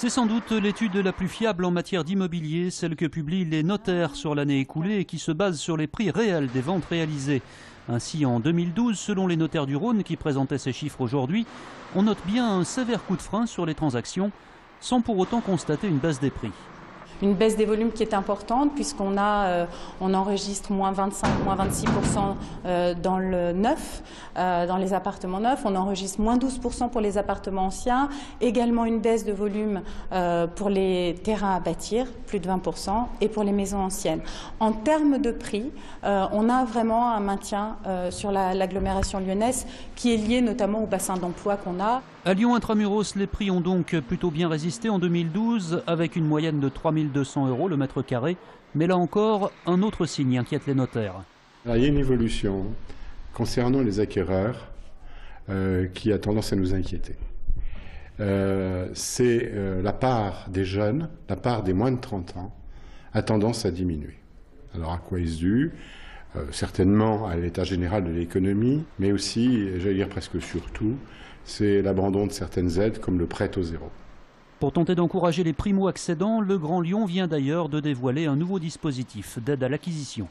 C'est sans doute l'étude la plus fiable en matière d'immobilier, celle que publient les notaires sur l'année écoulée et qui se base sur les prix réels des ventes réalisées. Ainsi, en 2012, selon les notaires du Rhône qui présentaient ces chiffres aujourd'hui, on note bien un sévère coup de frein sur les transactions, sans pour autant constater une baisse des prix. Une baisse des volumes qui est importante puisqu'on on enregistre moins 25, moins 26% dans le neuf, dans les appartements neufs. On enregistre moins 12% pour les appartements anciens. Également une baisse de volume pour les terrains à bâtir, plus de 20%, et pour les maisons anciennes. En termes de prix, on a vraiment un maintien sur l'agglomération lyonnaise qui est lié notamment au bassin d'emploi qu'on a. À Lyon intramuros, les prix ont donc plutôt bien résisté en 2012, avec une moyenne de 3 200 € le mètre carré. Mais là encore, un autre signe inquiète les notaires. Alors, il y a une évolution concernant les acquéreurs qui a tendance à nous inquiéter. C'est la part des jeunes, la part des moins de 30 ans, a tendance à diminuer. Alors à quoi est-ce dû ? Certainement à l'état général de l'économie, mais aussi, j'allais dire presque surtout, c'est l'abandon de certaines aides comme le prêt au zéro. Pour tenter d'encourager les primo-accédants, le Grand Lyon vient d'ailleurs de dévoiler un nouveau dispositif d'aide à l'acquisition.